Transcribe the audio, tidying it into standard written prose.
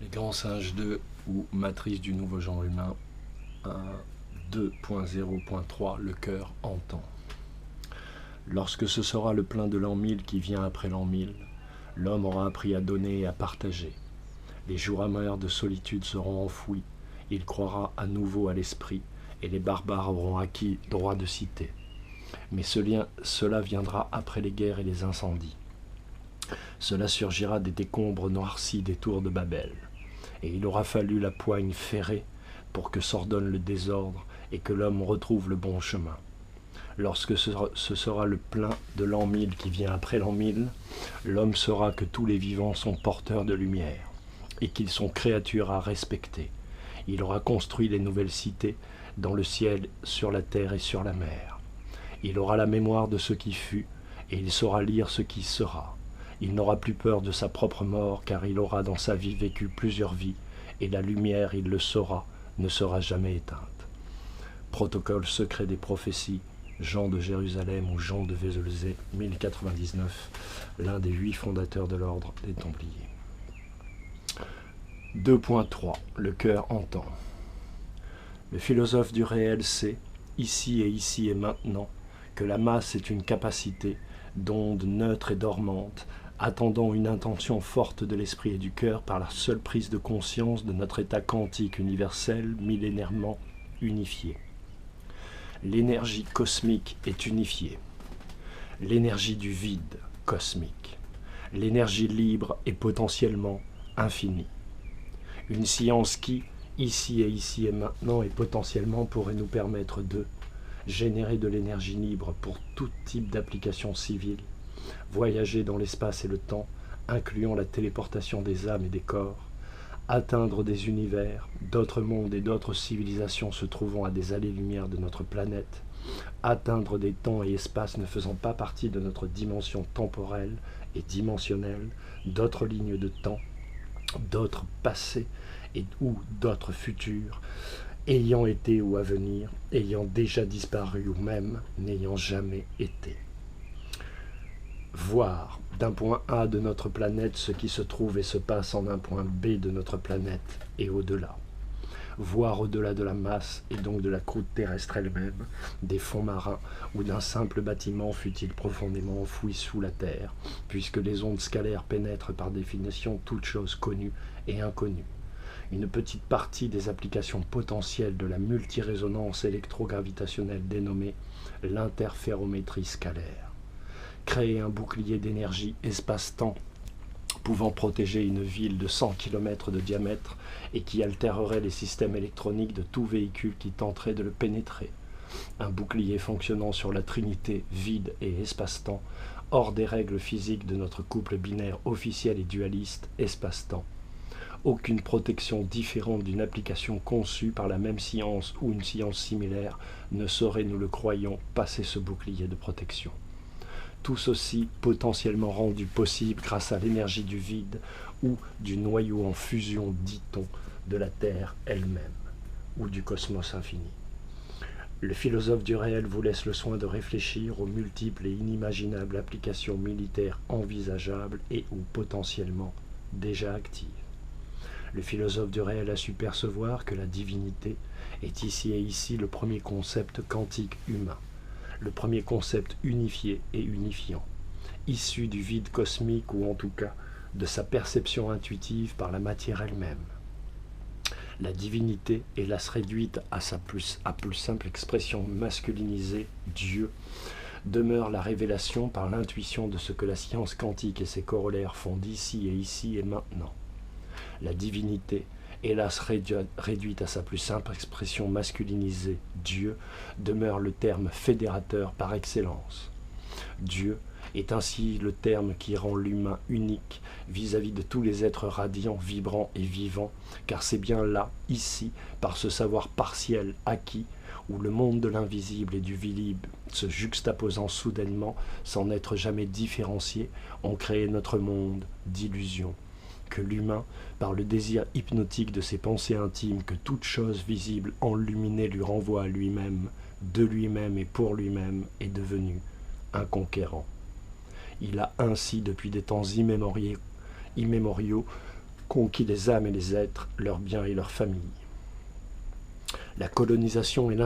Les grands singes 2 ou matrice du nouveau genre humain 2.0.3 le cœur entend. Lorsque ce sera le plein de l'an 1000 qui vient après l'an 1000, l'homme aura appris à donner et à partager. Les jours amers de solitude seront enfouis, il croira à nouveau à l'esprit, et les barbares auront acquis droit de cité. Mais cela viendra après les guerres et les incendies. Cela surgira des décombres noircis des tours de Babel. Et il aura fallu la poigne ferrée pour que s'ordonne le désordre et que l'homme retrouve le bon chemin. Lorsque ce sera le plein de l'an 1000 qui vient après l'an 1000, l'homme saura que tous les vivants sont porteurs de lumière et qu'ils sont créatures à respecter. Il aura construit les nouvelles cités dans le ciel, sur la terre et sur la mer. Il aura la mémoire de ce qui fut et il saura lire ce qui sera. Il n'aura plus peur de sa propre mort, car il aura dans sa vie vécu plusieurs vies, et la lumière, il le saura, ne sera jamais éteinte. Protocole secret des prophéties, Jean de Jérusalem ou Jean de Vézelzé, 1099, l'un des 8 fondateurs de l'ordre des Templiers. 2.3. Le cœur entend. Le philosophe du réel sait, ici et maintenant, que la masse est une capacité, d'onde neutre et dormante, attendant une intention forte de l'esprit et du cœur par la seule prise de conscience de notre état quantique universel millénairement unifié. L'énergie cosmique est unifiée. L'énergie du vide cosmique. L'énergie libre est potentiellement infinie. Une science qui, ici et maintenant, et potentiellement pourrait nous permettre de générer de l'énergie libre pour tout type d'application civile, voyager dans l'espace et le temps, incluant la téléportation des âmes et des corps, atteindre des univers, d'autres mondes et d'autres civilisations se trouvant à des allées-lumière de notre planète, atteindre des temps et espaces ne faisant pas partie de notre dimension temporelle et dimensionnelle, d'autres lignes de temps, d'autres passés ou d'autres futurs, ayant été ou à venir, ayant déjà disparu ou même n'ayant jamais été. Voir d'un point A de notre planète ce qui se trouve et se passe en un point B de notre planète et au-delà. Voir au-delà de la masse et donc de la croûte terrestre elle-même, des fonds marins ou d'un simple bâtiment fût-il profondément enfoui sous la terre, puisque les ondes scalaires pénètrent par définition toutes choses connues et inconnues. Une petite partie des applications potentielles de la multirésonance électrogravitationnelle dénommée l'interférométrie scalaire. Créer un bouclier d'énergie espace-temps pouvant protéger une ville de 100 km de diamètre et qui altérerait les systèmes électroniques de tout véhicule qui tenterait de le pénétrer. Un bouclier fonctionnant sur la trinité vide et espace-temps, hors des règles physiques de notre couple binaire officiel et dualiste espace-temps. Aucune protection différente d'une application conçue par la même science ou une science similaire ne saurait, nous le croyons, passer ce bouclier de protection. Tout ceci potentiellement rendu possible grâce à l'énergie du vide ou du noyau en fusion, dit-on, de la Terre elle-même ou du cosmos infini. Le philosophe du réel vous laisse le soin de réfléchir aux multiples et inimaginables applications militaires envisageables et ou potentiellement déjà actives. Le philosophe du réel a su percevoir que la divinité est ici et ici le premier concept quantique humain, le premier concept unifié et unifiant, issu du vide cosmique ou en tout cas de sa perception intuitive par la matière elle-même. La divinité, hélas réduite à sa plus simple expression masculinisée, Dieu, demeure la révélation par l'intuition de ce que la science quantique et ses corollaires font d'ici et maintenant. La divinité, hélas réduite à sa plus simple expression masculinisée, Dieu, demeure le terme fédérateur par excellence. Dieu est ainsi le terme qui rend l'humain unique vis-à-vis de tous les êtres radiants, vibrants et vivants, car c'est bien là, ici, par ce savoir partiel acquis, où le monde de l'invisible et du visible se juxtaposant soudainement, sans n'être jamais différenciés, ont créé notre monde d'illusions, que l'humain, par le désir hypnotique de ses pensées intimes que toute chose visible enluminée lui renvoie à lui-même, de lui-même et pour lui-même, est devenu un conquérant. Il a ainsi, depuis des temps immémoriaux, conquis les âmes et les êtres, leurs biens et leurs familles. La colonisation et